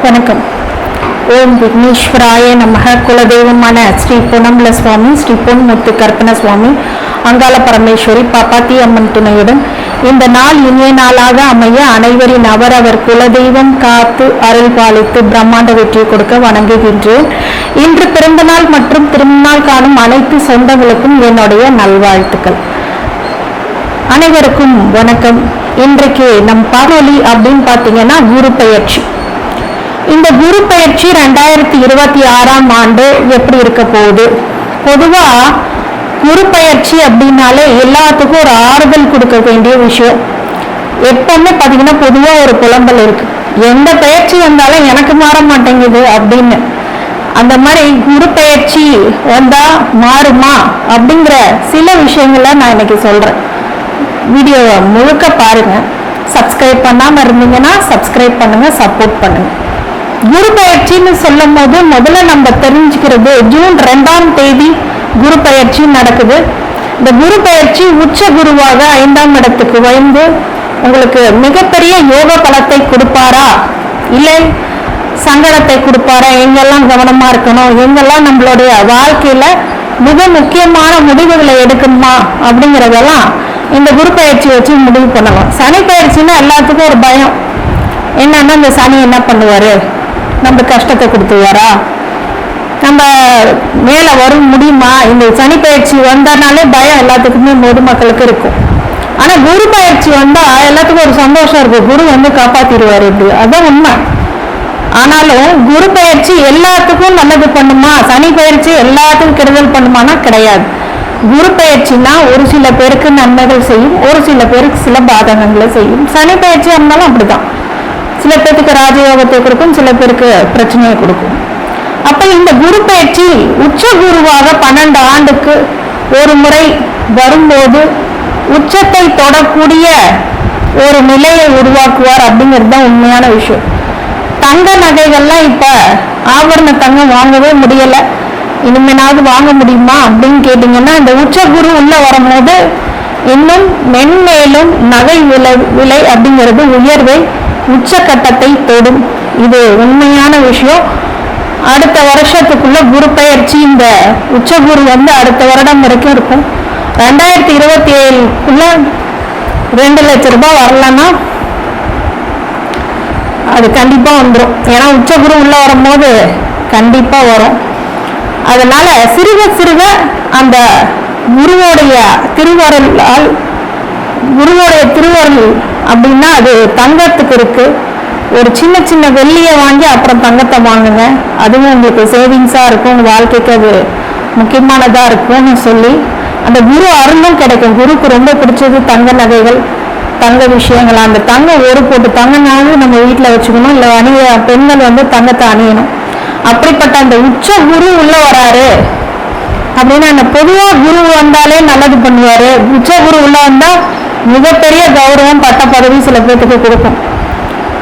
வணக்கம். ஓம் விக்னேஸ்வராய நமக. குலதெய்வமான ஸ்ரீ பொன்னம்பல சுவாமி, ஸ்ரீ பொன்முத்து கற்பன சுவாமி, அங்காள பரமேஸ்வரி, பாப்பாத்தி அம்மன் துணையுடன் இந்த நாள் இனிய நாளாக அமைய அனைவரின் அவரவர் குலதெய்வம் காத்து அருள் பாலித்து பிரம்மாண்ட வெற்றி கொடுக்க வணங்குகின்றேன். இன்று பிறந்த நாள் மற்றும் திருநாள் காணும் அனைத்து சொந்தங்களுக்கும் என்னுடைய நல்வாழ்த்துக்கள். அனைவருக்கும் வணக்கம். இன்றைக்கு நம் பாடலி அப்படின்னு பார்த்தீங்கன்னா குரு பெயர்ச்சி. இந்த குரு பெயர்ச்சி 2026ஆம் ஆண்டு எப்படி இருக்க போகுது? பொதுவா குரு பெயர்ச்சி அப்படின்னாலே எல்லாத்துக்கும் ஒரு ஆறுதல் கொடுக்க வேண்டிய விஷயம். எப்பவுமே பார்த்தீங்கன்னா பொதுவாக ஒரு புலம்பல் இருக்கு, எந்த பெயர்ச்சி வந்தாலும் எனக்கு மாற மாட்டேங்குது அப்படின்னு. அந்த மாதிரி குரு பெயர்ச்சி வந்தா மாறுமா அப்படிங்கிற சில விஷயங்களை நான் இன்னைக்கு சொல்றேன். வீடியோவை முழுக்க பாருங்க. சப்ஸ்கிரைப் பண்ணாம இருந்தீங்கன்னா சப்ஸ்கிரைப் பண்ணுங்க, சப்போர்ட் பண்ணுங்க. குரு பெயர்ச்சின்னு சொல்லும் போது முதல்ல நம்ம தெரிஞ்சுக்கிறது, ஜூன் 2ஆம் தேதி குரு பெயர்ச்சி நடக்குது. இந்த குரு பெயர்ச்சி உச்ச குருவாக 5ஆம் இடத்துக்கு வந்து உங்களுக்கு மிகப்பெரிய யோக பலத்தை கொடுப்பாரா, இல்லை சங்கடத்தை கொடுப்பாரா, எங்கெல்லாம் கவனமா இருக்கணும், எங்கெல்லாம் நம்மளுடைய வாழ்க்கையில மிக முக்கியமான முடிவுகளை எடுக்கணுமா அப்படிங்கிறதெல்லாம் இந்த குரு பயிற்சி வச்சு முடிவு பண்ணலாம். சனி பயிற்சின்னா எல்லாத்துக்கும் ஒரு பயம். என்னன்னா இந்த சனி என்ன பண்ணுவாரு, நம்ம கஷ்டத்தை கொடுத்துவாரா, நம்ம மேல வரும் முடியுமா, இந்த சனி பயிற்சி வந்தனாலே பயம் எல்லாத்துக்குமே பொதுமக்களுக்கு இருக்கும். ஆனா குரு பயிற்சி வந்தா எல்லாத்துக்கும் ஒரு சந்தோஷம் இருக்கு, குரு வந்து காப்பாத்திடுவாரு, இப்படி அதான் உண்மை. ஆனாலும் குரு பயிற்சி எல்லாத்துக்கும் நல்லது பண்ணுமா, சனி பயிற்சி எல்லாத்துக்கும் கெடுதல் பண்ணுமானா கிடையாது. குரு பயிற்சினா ஒரு சில பேருக்கு நன்மைகள் செய்யும், ஒரு சில பேருக்கு சில பாதகங்களை செய்யும். சனி பயிற்சி இருந்தாலும் அப்படிதான், சில பேருக்கு ராஜயோகத்தை கொடுக்கும், சில பேருக்கு பிரச்சனையை கொடுக்கும். அப்ப இந்த குரு பயிற்சி உச்ச குருவாக 12 ஆண்டுக்கு ஒரு முறை வரும்போது உச்சத்தை தொடக்கூடிய ஒரு நிலையை உருவாக்குவார் அப்படிங்கிறது தான் உண்மையான விஷயம். தங்க நகைகள்லாம் இப்ப ஆபரண தங்கம் வாங்கவே முடியல, இனிமேனாவது வாங்க முடியுமா அப்படின்னு கேட்டீங்கன்னா, இந்த உச்ச குரு உள்ள வரும்போது இன்னும் மென்மேலும் நகை விலை அப்படிங்கிறது உயர்வை உச்சக்கட்டத்தை தொடும். இது உண்மையான விஷயம். அடுத்த வருஷத்துக்குள்ள குரு பெயர்ச்சி, இந்த உச்ச குரு வந்து அடுத்த வருடம் வரைக்கும் இருக்கும். 2027க்குள்ள 2 லட்சம் ரூபாய் வரலன்னா அது கண்டிப்பா வந்துடும். ஏன்னா உச்சகுரு உள்ள வரும்போது கண்டிப்பா வரும். அதனால சிறுக சிறுக அந்த குருவோடைய திருவருள் அப்படின்னா அது தங்கத்துக்கு இருக்கு. ஒரு சின்ன சின்ன வெள்ளியை வாங்கி அப்புறம் தங்கத்தை வாங்குங்க, அதுவும் உங்களுக்கு சேவிங்ஸா இருக்கும், உங்க வாழ்க்கைக்கு அது முக்கியமானதா இருக்கும்னு சொல்லி அந்த குரு அருளும் கிடைக்கும். குருக்கு ரொம்ப பிடிச்சது தங்க நகைகள், தங்க விஷயங்கள். அந்த தங்கம் ஒரு போட்டு தங்கனாலும் நம்ம வீட்டில் வச்சுக்கணும், இல்லை பெண்கள் வந்து தங்கத்தை அணியணும். அப்படிப்பட்ட அந்த உச்ச குரு உள்ள வராரு அப்படின்னா, அந்த பொதுவா குரு வந்தாலே நல்லது பண்ணுவாரு. உச்ச குரு உள்ள வந்தா மிகப்பெரிய கௌரவம், பட்ட பதவி சில பேர்த்துக்கு கொடுக்கும்.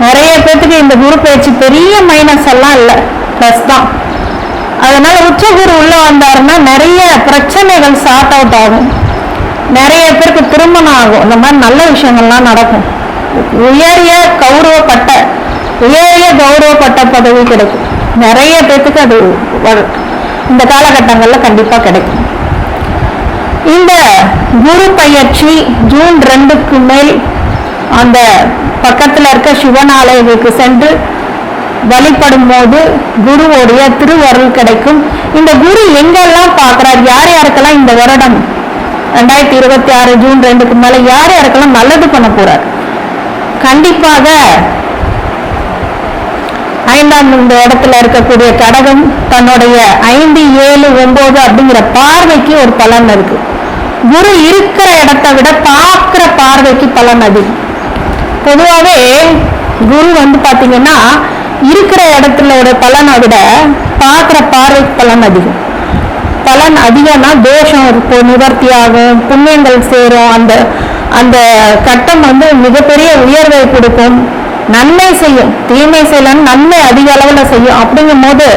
நிறைய பேர்த்துக்கு இந்த குரு பயிற்சி பெரிய மைனஸ் எல்லாம் இல்லை, பிளஸ் தான். அதனால உச்ச குரு உள்ள வந்தாருன்னா நிறைய பிரச்சனைகள் சார்ட் அவுட் ஆகும், நிறைய பேருக்கு திருமணம் ஆகும், இந்த மாதிரி நல்ல விஷயங்கள்லாம் நடக்கும். உயரிய கௌரவப்பட்ட பதவி கிடைக்கும். நிறைய பேர்த்துக்கு அது இந்த காலகட்டங்கள்ல கண்டிப்பா கிடைக்கும். இந்த குரு பயிற்சி ஜூன் 2க்கு மேல் அந்த பக்கத்துல இருக்க சிவன் ஆலயங்களுக்கு சென்று வழிபடும் போது குருவோடைய திருவருள் கிடைக்கும். இந்த குரு எங்கெல்லாம் பார்க்கிறார், யார் யாருக்கெல்லாம் இந்த வருடம் 2026 ஜூன் 2க்கு மேல யார் யாருக்கெல்லாம் நல்லது பண்ண போறார், கண்டிப்பாக 5ஆம் இந்த இடத்துல இருக்கக்கூடிய கடகம் தன்னுடைய 5, 7, 9 அப்படிங்கிற பார்வைக்கு ஒரு பலன் இருக்கு. குரு இருக்கிற இடத்தை விட பார்க்கிற பார்வைக்கு பலன் அதிகம். பொதுவாகவே குரு வந்து பாத்தீங்கன்னா இருக்கிற இடத்துல பலனை விட பார்க்கிற பார்வைக்கு பலன் அதிகம். பலன் அதிகம்னா தோஷம் இருக்கும், நிவர்த்தி ஆகும், புண்ணியங்கள் சேரும். அந்த கட்டம் வந்து மிகப்பெரிய உயர்வை கொடுக்கும், நன்மை செய்யும். தீமை செய்யலாம், நன்மை அதிக அளவுல செய்யும். அப்படிங்கும் போது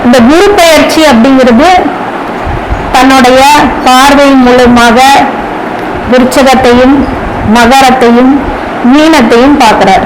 இந்த குரு பெயர்ச்சி அப்படிங்கிறது தன்னுடைய பார்வை மூலமாக விருச்சகத்தையும் மகரத்தையும் மீனத்தையும் பார்க்கிறார்.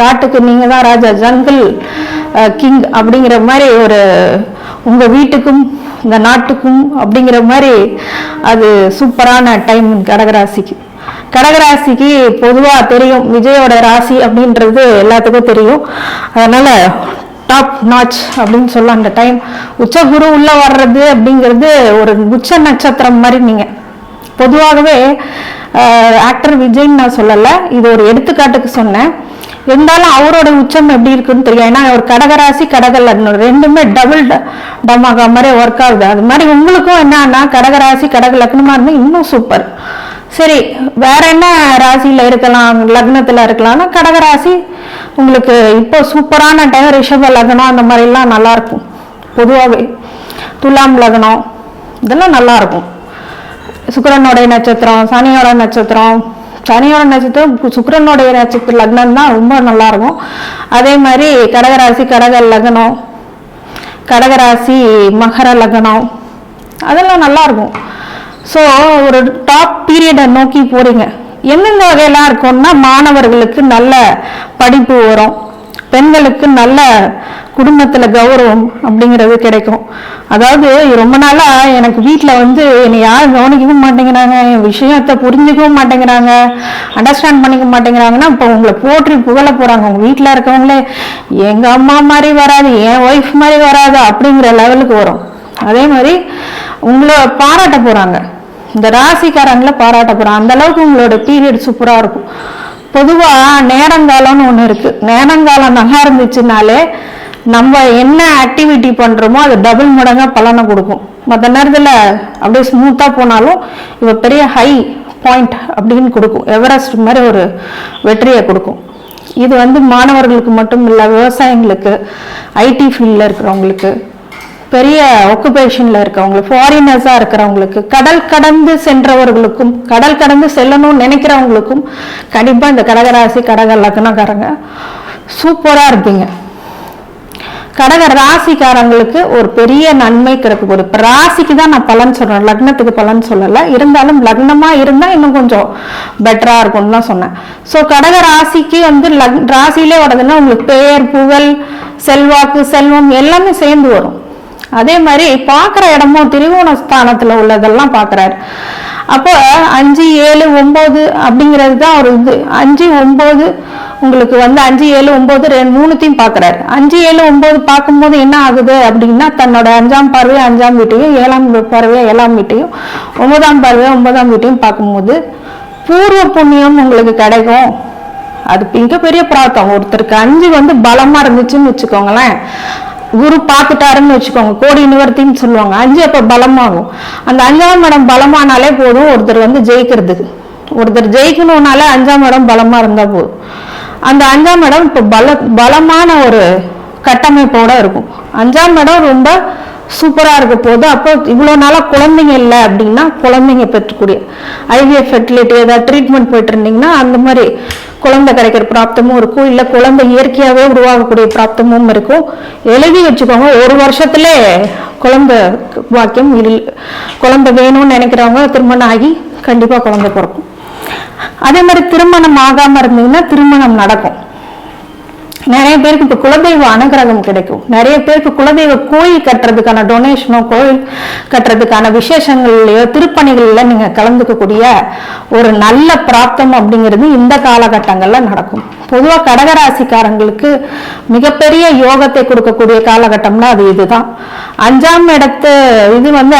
காட்டுக்கு நீங்க தான் ராஜா, ஜங்கிள் கிங் அப்படிங்கிற மாதிரி ஒரு உங்க வீட்டுக்கும் இந்த நாட்டுக்கும் அப்படிங்கிற மாதிரி அது சூப்பரான டைம் கடகராசிக்கு. கடகராசிக்கு பொதுவா தெரியும் விஜயோட ராசி அப்படின்றது எல்லாத்துக்கும் தெரியும். அதனால டாப் நாச் அப்படின்னு சொல்ல அந்த டைம். உச்ச குரு உள்ள வர்றது அப்படிங்கிறது ஒரு உச்ச நட்சத்திரம் மாதிரி. நீங்க பொதுவாகவே ஆக்டர் விஜய்ன்னு நான் சொல்லலை, இது ஒரு எடுத்துக்காட்டுக்கு சொன்னேன். இருந்தாலும் அவரோட உச்சம் எப்படி இருக்குன்னு தெரியும். ஏன்னா ஒரு கடகராசி கடக லக்னம் ரெண்டுமே டபுள் டமாகா மாதிரி ஒர்க் ஆகுது. அது மாதிரி உங்களுக்கும் என்னன்னா கடகராசி கடக லக்னமா இருந்தா இன்னும் சூப்பர். சரி, வேற என்ன ராசியில இருக்கலாம், லக்னத்துல இருக்கலாம்னா கடகராசி உங்களுக்கு இப்போ சூப்பரான டைம். ரிஷப லக்னம் அந்த மாதிரி எல்லாம் நல்லா இருக்கும். பொதுவாகவே துலாம் லக்னம் இதெல்லாம் நல்லா இருக்கும். சுக்கிரனுடைய நட்சத்திரம், சனியோட நட்சத்திரம், சனியோட நட்சத்திரம் சுக்கிரனுடைய நட்சத்திர லக்னம் தான் ரொம்ப நல்லா இருக்கும். அதே மாதிரி கடகராசி கடக லக்னம், கடகராசி மகர லக்னம் அதெல்லாம் நல்லா இருக்கும். ஸோ ஒரு டாப் பீரியடை நோக்கி போறீங்க. எந்தெந்த வகையெல்லாம் இருக்கும்னா மாணவர்களுக்கு நல்ல படிப்பு வரும், பெண்களுக்கு நல்ல குடும்பத்துல கௌரவம் அப்படிங்கிறது கிடைக்கும். அதாவது ரொம்ப நாளா எனக்கு வீட்டுல என்னை யாரும் கவனிக்கவும் மாட்டேங்கிறாங்க, என் விஷயத்தை புரிஞ்சுக்கவும் மாட்டேங்கிறாங்க, அண்டர்ஸ்டாண்ட் பண்ணிக்க மாட்டேங்கிறாங்கன்னா இப்போ உங்களை போற்றி புகழ போறாங்க. உங்க வீட்டுல இருக்கவங்களே எங்க அம்மா மாதிரி வராது, என் ஒய்ஃப் மாதிரி வராது அப்படிங்கிற லெவலுக்கு வரும். அதே மாதிரி உங்களை பாராட்ட போறாங்க, இந்த ராசிக்காரங்களை பாராட்ட போறாங்க. அந்த அளவுக்கு உங்களோட பீரியட் சூப்பரா இருக்கும். பொதுவா நேரங்காலம்னு ஒண்ணு இருக்கு. நேரங்காலம் நல்லா இருந்துச்சுனாலே நம்ம என்ன ஆக்டிவிட்டி பண்றோமோ அது டபுள் மடங்கா பலனை கொடுக்கும். மற்ற நேரத்துல அப்படியே ஸ்மூத்தா போனாலும் இவ பெரிய ஹை பாயிண்ட் அப்படின்னு கொடுக்கும், எவரெஸ்ட் மாதிரி ஒரு வெற்றியை கொடுக்கும். இது மாணவர்களுக்கு மட்டும் இல்லை, விவசாயிங்களுக்கு, ஐடி ஃபீல்ட்ல இருக்கிறவங்களுக்கு, பெரிய ஆக்குபேஷன்ல இருக்கவங்களுக்கு, ஃபாரினர்ஸா இருக்கிறவங்களுக்கு, கடல் கடந்து சென்றவர்களுக்கும், கடல் கடந்து செல்லணும்னு நினைக்கிறவங்களுக்கும் கண்டிப்பா இந்த கடகராசி கடக லக்னக்காரங்க சூப்பரா இருப்பீங்க. கடக ராசிக்காரங்களுக்கு ஒரு பெரிய நன்மை கிடைக்கும். ஒரு ராசிக்கு தான் நான் பலன் சொல்றேன், லக்னத்துக்கு பலன் சொல்லல. இருந்தாலும் லக்னமா இருந்தா இன்னும் கொஞ்சம் பெட்டரா இருக்கும்னு தான் சொன்னேன். ஸோ கடக ராசிக்கு ராசியிலே வருதுன்னா உங்களுக்கு பெயர் புகழ் செல்வாக்கு செல்வம் எல்லாமே சேர்ந்து வரும். அதே மாதிரி பார்க்குற இடமும் திரிகோண ஸ்தானத்துல உள்ளதெல்லாம் பார்க்குறாரு. அப்போ 5, 7, 9 அப்படிங்கிறது தான் ஒரு இது. 5, 9 உங்களுக்கு 5, 7, 9 மூணுத்தையும் பார்க்குறாரு. 5, 7, 9 பார்க்கும்போது என்ன ஆகுது அப்படின்னா தன்னோட 5ஆம் பார்வையை 5ஆம் வீட்டையும் 7ஆம் பார்வையை 7ஆம் வீட்டையும் 9ஆம் பார்வையை 9ஆம் வீட்டையும் பார்க்கும்போது பூர்வ புண்ணியம் உங்களுக்கு கிடைக்கும். அது மிகப்பெரிய பிரார்த்தம். ஒருத்தருக்கு 5 பலமா இருந்துச்சுன்னு வச்சுக்கோங்களேன், குரு பார்த்துட்டாருன்னு வச்சுக்கோங்க, கோடி நிவர்த்தின்னு சொல்லுவாங்க. 5 அப்ப பலமாகும். அந்த 5ஆம் இடம் பலமானாலே போதும் ஒருத்தர் ஜெயிக்கிறதுக்கு. ஒருத்தர் ஜெயிக்கணும்னாலே 5ஆம் இடம் பலமா இருந்தா போதும். அந்த 5ஆம் இடம் இப்ப பலமான ஒரு கட்டமைப்போட இருக்கும். 5ஆம் இடம் ரொம்ப சூப்பரா இருக்க போது. அப்போ இவ்வளவு நாளா குழந்தைங்க இல்லை அப்படின்னா குழந்தைங்க பெற்றக்கூடிய ஐவிஎஃப் ஃபெர்டிலிட்டி ஏதாவது ட்ரீட்மெண்ட் போயிட்டு இருந்தீங்கன்னா அந்த மாதிரி குழந்தை கிடைக்கிற பிராப்தமும் இருக்கும். இல்ல குழந்தை இயற்கையாவே உருவாகக்கூடிய பிராப்தமும் இருக்கும். எழுதி வச்சுக்கோங்க, 1 வருஷத்துல குழந்தை பாக்கியம். குழந்தை வேணும்னு நினைக்கிறவங்க திருமணம் ஆகி கண்டிப்பா குழந்தை பிறக்கும். அதே மாதிரி திருமணம் ஆகாம இருந்தீங்கன்னா திருமணம் நடக்கும். நிறைய பேருக்கு இப்ப குலதெய்வ அனுகிரகம் கிடைக்கும். நிறைய பேருக்கு குலதெய்வ கோயில் கட்டுறதுக்கான டொனேஷனோ கோயில் கட்டுறதுக்கான விசேஷங்கள்லயோ திருப்பணிகள்ல நீங்க கலந்துக்கக்கூடிய ஒரு நல்ல பிராப்தம் அப்படிங்கிறது இந்த காலகட்டங்கள்ல நடக்கும். பொதுவா கடகராசிக்காரங்களுக்கு மிகப்பெரிய யோகத்தை கொடுக்கக்கூடிய காலகட்டம்னா அது இதுதான். 5ஆம் இடத்து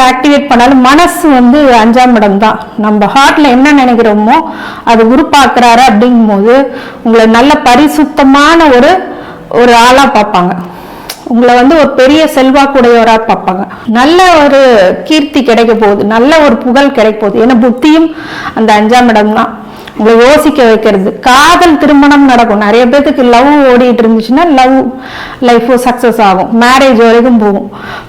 ஆக்டிவேட் பண்ணாலும் மனசு 5ஆம் இடம் தான். நம்ம ஹார்ட்ல என்ன நினைக்கிறோமோ அது உருப்பாக்குறாரு அப்படிங்கும் போது உங்களை நல்ல பரிசுத்தமான ஒரு ஆளா பார்ப்பாங்க. உங்களை ஒரு பெரிய செல்வாக்குடையவரா பார்ப்பாங்க. நல்ல ஒரு கீர்த்தி கிடைக்க போகுது, நல்ல ஒரு புகழ் கிடைக்க போகுது. ஏன்னா புத்தியும் அந்த 5ஆம் இடம் தான் உங்களை யோசிக்க வைக்கிறது. காதல் திருமணம் நடக்கும். நிறைய பேருக்கு லவ் ஓடிட்டு இருந்துச்சுன்னா லவ் லைஃபும் சக்சஸ் ஆகும், மேரேஜ் வரைக்கும் போகும்.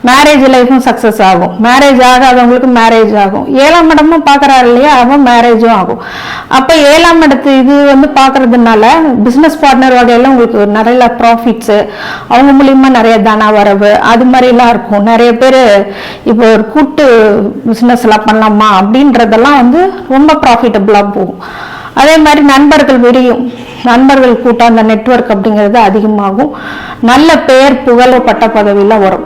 மேரேஜ் லைஃபும் சக்சஸ் ஆகும். மேரேஜ் ஆகாதவங்களுக்கு மேரேஜ் ஆகும். 7ஆம் இடமும் பாக்குறாரு இல்லையா, அவன் மேரேஜும் ஆகும். அப்ப 7ஆம் இடத்து இது பாக்குறதுனால பிசினஸ் பார்ட்னர் வகையில உங்களுக்கு நிறைய ப்ராஃபிட்ஸ், அவங்க மூலியமா நிறைய தன வரவு அது மாதிரி எல்லாம் இருக்கும். நிறைய பேர் இப்போ ஒரு கூட்டு பிசினஸ் எல்லாம் பண்ணலாமா அப்படின்றதெல்லாம் ரொம்ப ப்ராஃபிட்டபிளா போகும். அதே மாதிரி நண்பர்கள் விரியும். நண்பர்கள் கூட்டம், அந்த நெட்வொர்க் அப்படிங்கிறது அதிகமாகும். நல்ல பெயர் புகழ் பட்ட பதவியில வரும்.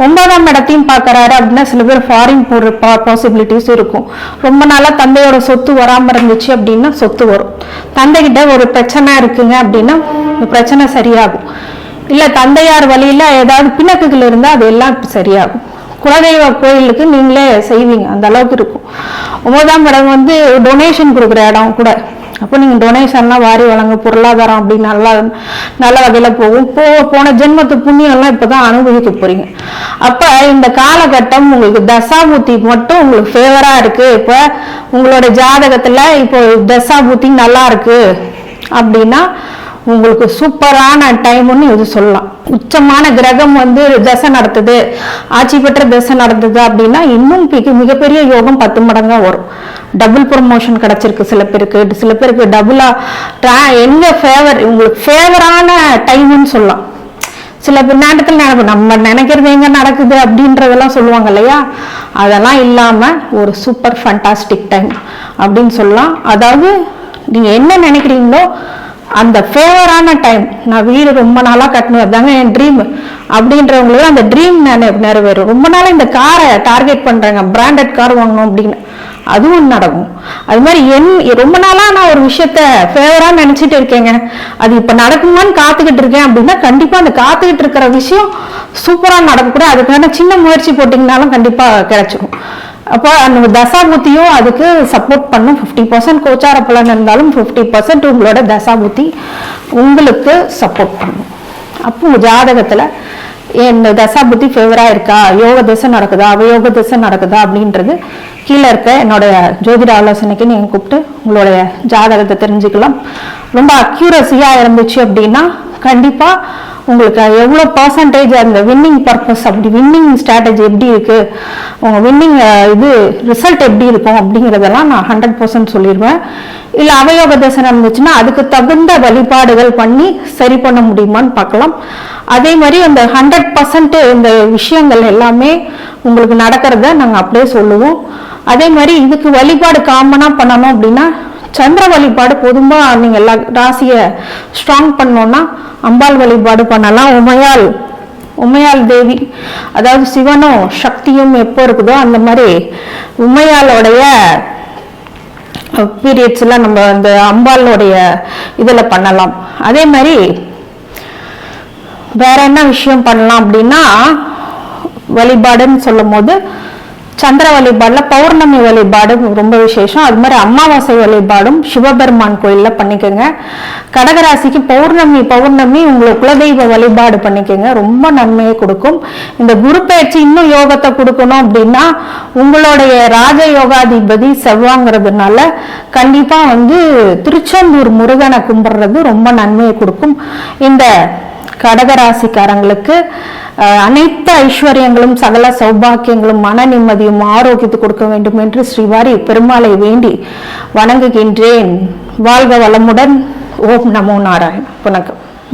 9ஆம் இடத்தையும் பார்க்கறாரு அப்படின்னா சில பேர் ஃபாரின் போற பாசிபிலிட்டிஸ் இருக்கும். ரொம்ப நாளா தந்தையோட சொத்து வராம இருந்துச்சு அப்படின்னா சொத்து வரும். தந்தைகிட்ட ஒரு பிரச்சனை இருக்குங்க அப்படின்னா பிரச்சனை சரியாகும். இல்ல தந்தையார் வழியில ஏதாவது பிணக்குகள் இருந்தா அது எல்லாம் சரியாகும். குலதெய்வ கோயிலுக்கு நீங்களே செய்வீங்க, அந்த அளவுக்கு இருக்கும். 9ஆம் இடம் டொனேஷன் கொடுக்குற இடம் கூட. அப்போ நீங்க டொனேஷன்லாம் வாரி வழங்க, பொருளாதாரம் அப்படி நல்ல வகையில போகும். போன ஜென்மத்து புண்ணியம் எல்லாம் இப்பதான் அனுபவிக்க போறீங்க. அப்ப இந்த காலகட்டம் உங்களுக்கு தசாபுத்தி மட்டும் உங்களுக்கு ஃபேவரா இருக்கு. இப்ப உங்களோட ஜாதகத்துல இப்போ தசாபுத்தி நல்லா இருக்கு அப்படின்னா உங்களுக்கு சூப்பரான டைம்னு இது சொல்லலாம். உச்சமான கிரகம் தசை நடத்துது, ஆட்சி பெற்ற தசை நடத்துது அப்படின்னா இன்னும் மிகப்பெரிய யோகம் 10 மடங்கா வரும். டபுள் ப்ரமோஷன் கிடைச்சிருக்கு சில பேருக்கு டபுளா எங்க ஃபேவர், உங்களுக்கு ஃபேவரான டைம்னு சொல்லலாம். சில நேரத்தில் நம்ம நினைக்கிறது எங்க நடக்குது அப்படின்றதெல்லாம் சொல்லுவாங்க இல்லையா, அதெல்லாம் இல்லாம ஒரு சூப்பர் ஃபண்டாஸ்டிக் டைம் அப்படின்னு சொல்லலாம். அதாவது நீங்க என்ன நினைக்கிறீங்களோ அந்த ஃபேவரான டைம். நான் வீடு ரொம்ப நாளா கட்டணும், அதாங்க என் ட்ரீம் அப்படின்றவங்களுக்கு அந்த ட்ரீம் நிறைவேறும். ரொம்ப நாளா இந்த காரை டார்கெட் பண்றாங்க, பிராண்டட் கார் வாங்கணும் அப்படின்னு, அதுவும் நடக்கும். அது மாதிரி ரொம்ப நாளா நான் ஒரு விஷயத்த ஃபேவரா நினைச்சிட்டு இருக்கேங்க, அது இப்ப நடக்குமான்னு காத்துக்கிட்டு இருக்கேன் அப்படின்னா கண்டிப்பா அந்த காத்துக்கிட்டு இருக்கிற விஷயம் சூப்பரா நடக்கக்கூடாது. அதுக்கான சின்ன முயற்சி போட்டீங்கன்னாலும் கண்டிப்பா கிடைச்சிடும். அப்போ அந்த தசாபுத்தியும் அதுக்கு சப்போர்ட் பண்ணும். 50% கோச்சார பலன் இருந்தாலும் 50% உங்களோட தசாபுத்தி உங்களுக்கு சப்போர்ட் பண்ணும். அப்போ உங்க ஜாதகத்துல என் தசாபுத்தி ஃபேவரா இருக்கா, யோக தசை நடக்குதா, அவயோக தசை நடக்குதா அப்படின்றது கீழே இருக்க என்னோட ஜோதிட ஆலோசனைக்கு நீங்க கூப்பிட்டு உங்களுடைய ஜாதகத்தை தெரிஞ்சுக்கலாம். ரொம்ப அக்யூரஸியா இருந்துச்சு அப்படின்னா கண்டிப்பா உங்களுக்கு எவ்வளோ பர்சன்டேஜ் அந்த வின்னிங் பர்பஸ், அப்படி வின்னிங் ஸ்ட்ராட்டஜி எப்படி இருக்கு, உங்க வின்னிங் ரிசல்ட் எப்படி இருக்கும் அப்படிங்கிறதெல்லாம் நான் 100% சொல்லிடுவேன். இல்லை அவயோக தசை இருந்துச்சுன்னா அதுக்கு தகுந்த வழிபாடுகள் பண்ணி சரி பண்ண முடியுமான்னு பார்க்கலாம். அதே மாதிரி அந்த 100% இந்த விஷயங்கள் எல்லாமே உங்களுக்கு நடக்கிறத நாங்கள் அப்படியே சொல்லுவோம். அதே மாதிரி இதுக்கு வழிபாடு காமனா பண்ணணும் அப்படின்னா சந்திர வழிபாடு பொதுவா நீங்க எல்லா ராசியை ஸ்ட்ராங் பண்ணோம்னா அம்பாள் வழிபாடு பண்ணலாம். உமையாள் தேவி, அதாவது சிவனும் சக்தியும் எப்போ இருக்குதோ அந்த மாதிரி உமையாளுடைய பீரியட்ஸ் எல்லாம் நம்ம அந்த அம்பாளுடைய இதுல பண்ணலாம். அதே மாதிரி வேற என்ன விஷயம் பண்ணலாம் அப்படின்னா வழிபாடுன்னு சொல்லும் போது சந்திர வழிபாடுல பௌர்ணமி வழிபாடு ரொம்ப விசேஷம். அது மாதிரி அமாவாசை வழிபாடும் சிவபெருமான் கோயில்ல பண்ணிக்கோங்க. கடகராசிக்கு பௌர்ணமி உங்களுக்கு குலதெய்வ வழிபாடு பண்ணிக்கோங்க, ரொம்ப நன்மையை கொடுக்கும். இந்த குரு பயிற்சி இன்னும் யோகத்தை கொடுக்கணும் அப்படின்னா உங்களுடைய ராஜ யோகாதிபதி செவ்வாங்கிறதுனால கண்டிப்பா திருச்செந்தூர் முருகனை கும்பிடுறது ரொம்ப நன்மையை கொடுக்கும். இந்த கடகராசிக்காரங்களுக்கு அனைத்து ஐஸ்வர்யங்களும் சகல சௌபாக்கியங்களும் மன நிம்மதியும் ஆரோக்கியத்தை கொடுக்க வேண்டும் என்று ஸ்ரீவாரி பெருமாளை வேண்டி வணங்குகின்றேன். வாழ்க வளமுடன். ஓம் நமோ நாராயண. வணக்கம்.